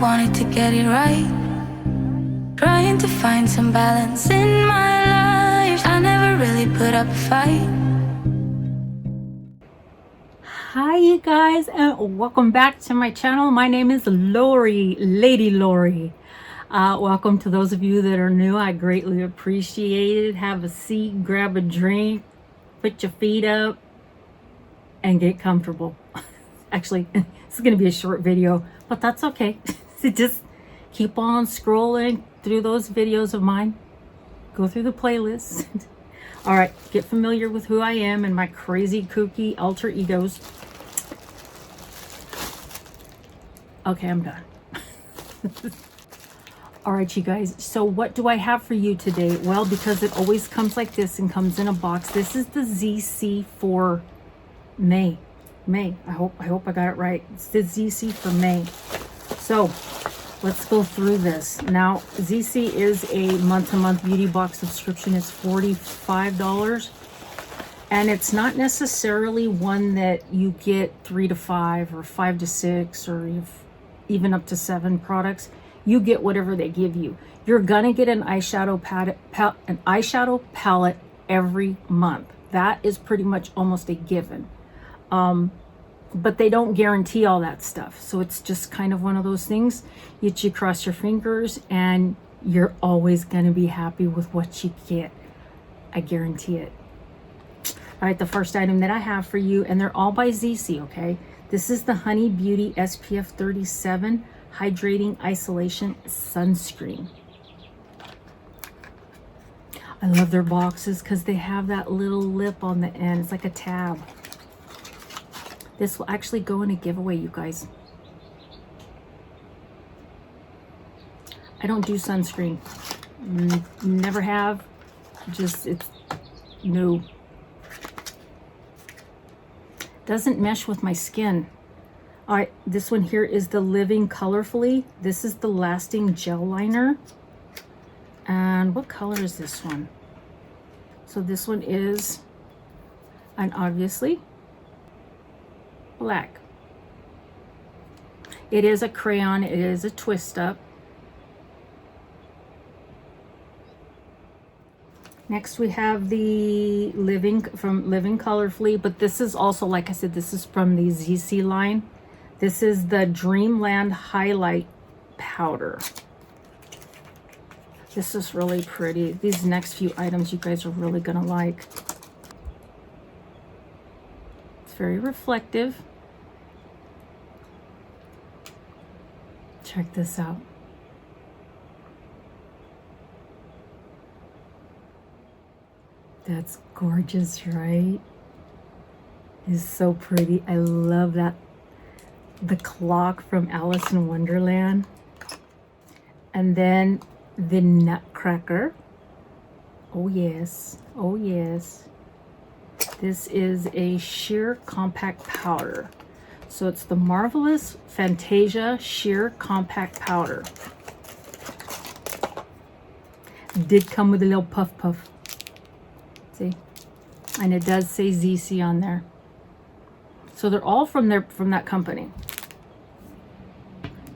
wanted to get it right. Trying to find some balance in my life. I never really put up a fight. Hi you guys, and welcome back to my channel. My name is Lori, Lady Lori. Welcome to those of you that are new. I greatly appreciate it. Have a seat, grab a drink, put your feet up, and get comfortable. Actually, this is going to be a short video, but that's okay. So just keep on scrolling through those videos of mine. Go through the playlist. All right, get familiar with who I am and my crazy, kooky alter egos. Okay, I'm done. All right, you guys. So what do I have for you today? Well, because it always comes like this and comes in a box. This is the Zeesea for May. I hope I got it right. It's the Zeesea for May. So let's go through this. Now, Zeesea is a month-to-month beauty box subscription. It's $45. And it's not necessarily one that you get 3 to 5 or 5 to 6 or even up to 7 products. You get whatever they give you. You're gonna get an eyeshadow palette every month. That is pretty much almost a given. But they don't guarantee all that stuff. So it's just kind of one of those things. You cross your fingers and you're always going to be happy with what you get. I guarantee it. All right, the first item that I have for you, and they're all by Zeesea, okay? This is the Honey Beauty SPF 37 Hydrating Isolation Sunscreen. I love their boxes because they have that little lip on the end. It's like a tab. This will actually go in a giveaway, you guys. I don't do sunscreen. Never have. Just, it's no. Doesn't mesh with my skin. All right, this one here is the Living Colorfully. This is the Lasting Gel Liner. And what color is this one? So this one is, and obviously, black. It is a crayon. It is a twist up. Next we have the Living Colorfully, but this is also, like I said, this is from the Zeesea line. This is the Dreamland Highlight Powder. This is really pretty. These next few items you guys are really gonna like. It's very reflective. Check this out. That's gorgeous, right? It's so pretty. I love that. The clock from Alice in Wonderland. And then the Nutcracker. Oh yes, oh yes. This is a sheer compact powder. So it's the Marvelous Fantasia Sheer Compact Powder. Did come with a little puff. See? And it does say Zeesea on there. So they're all from that company.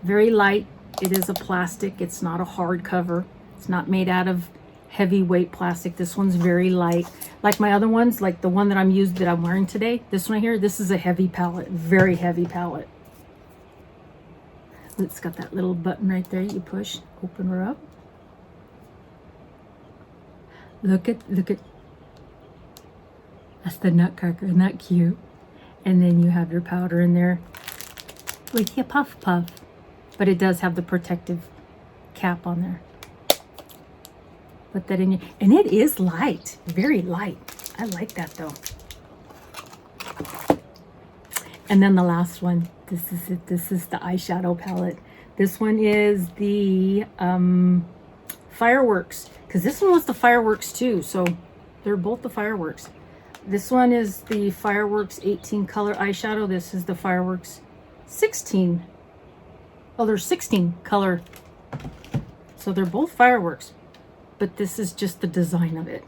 Very light. It is a plastic. It's not a hard cover. It's not made out of heavyweight plastic. This one's very light. Like my other ones, like the one that I'm wearing today, this one here, this is a heavy palette, very heavy palette. It's got that little button right there you push, open her up. Look at, that's the Nutcracker, isn't that cute? And then you have your powder in there with your puff. But it does have the protective cap on there. Put that in your, and it is light, very light. I like that though. And then the last one, this is it. This is the eyeshadow palette. This one is the Fireworks, because this one was the Fireworks too. So they're both the Fireworks. This one is the Fireworks 18 color eyeshadow. This is the Fireworks 16. Oh, there's 16 color. So they're both Fireworks, but this is just the design of it.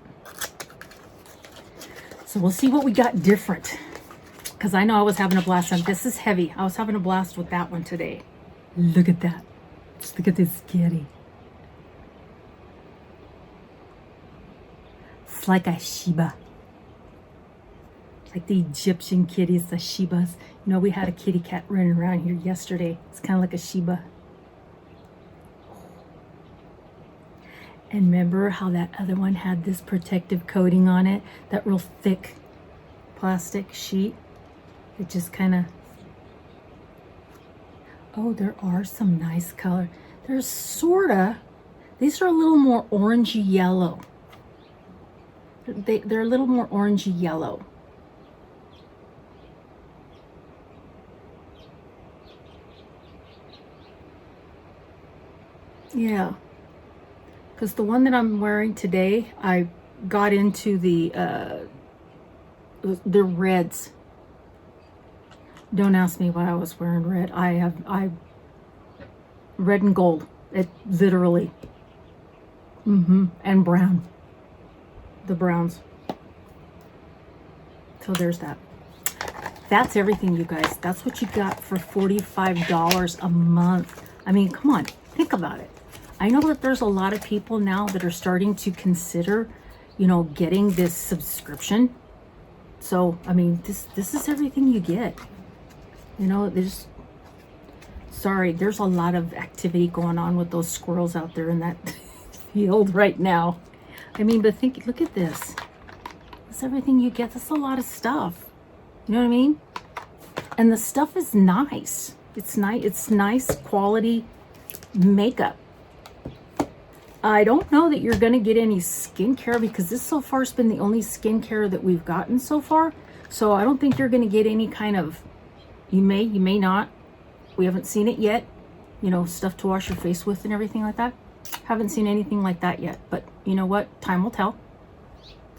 So we'll see what we got different, because I know I was having a blast on this. Is heavy. I was having a blast with that one today. Look at that. Just look at this kitty. It's like a Shiba. Like the Egyptian kitties, the Shibas. You know, we had a kitty cat running around here yesterday. It's kind of like a Shiba. And remember how that other one had this protective coating on it? That real thick plastic sheet? It just kind of... Oh, there are some nice color. There's sorta... These are a little more orangey yellow. They're a little more orangey yellow. Yeah. Because the one that I'm wearing today, I got into the reds. Don't ask me why I was wearing red. I red and gold. It literally. And brown. The browns. So there's that. That's everything, you guys. That's what you got for $45 a month. I mean, come on, think about it. I know that there's a lot of people now that are starting to consider, you know, getting this subscription. So, I mean, this is everything you get. You know, there's a lot of activity going on with those squirrels out there in that field right now. I mean, but look at this. That's everything you get. That's a lot of stuff. You know what I mean? And the stuff is nice. It's nice quality makeup. I don't know that you're going to get any skincare because this so far has been the only skincare that we've gotten so far. So I don't think you're going to get any kind of, you may not. We haven't seen it yet. You know, stuff to wash your face with and everything like that. Haven't seen anything like that yet. But you know what? Time will tell.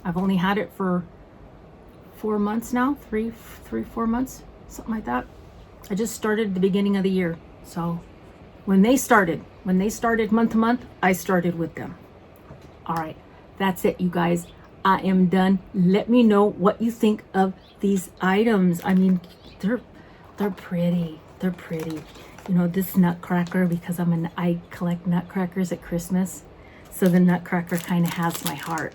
I've only had it for 4 months now. 4 months. Something like that. I just started at the beginning of the year. So when they started month to month, I started with them. All right, that's it, you guys. I am done. Let me know what you think of these items. I mean, they're pretty. They're pretty. You know, this Nutcracker, because I collect Nutcrackers at Christmas, so the Nutcracker kind of has my heart.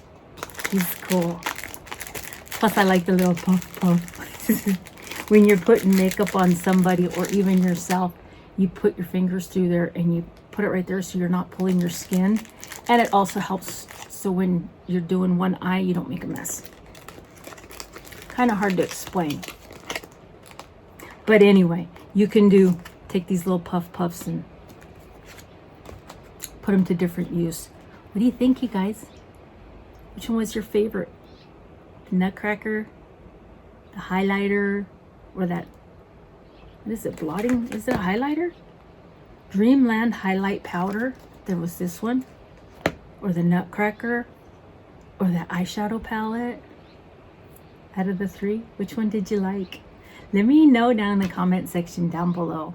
He's cool. Plus, I like the little puff puff. When you're putting makeup on somebody or even yourself, you put your fingers through there and you put it right there so you're not pulling your skin. And it also helps so when you're doing one eye, you don't make a mess. Kind of hard to explain. But anyway, you can take these little puffs and put them to different use. What do you think, you guys? Which one was your favorite? The Nutcracker, the highlighter, or that, what is it, blotting? Is it a highlighter? Dreamland highlight powder. There was this one. Or the Nutcracker. Or the eyeshadow palette. Out of the three, which one did you like? Let me know down in the comment section down below.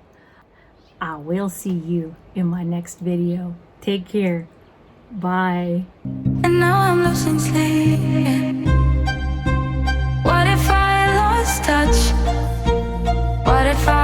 I will see you in my next video. Take care. Bye. And now I'm losing sleep. What if I lost touch? What if I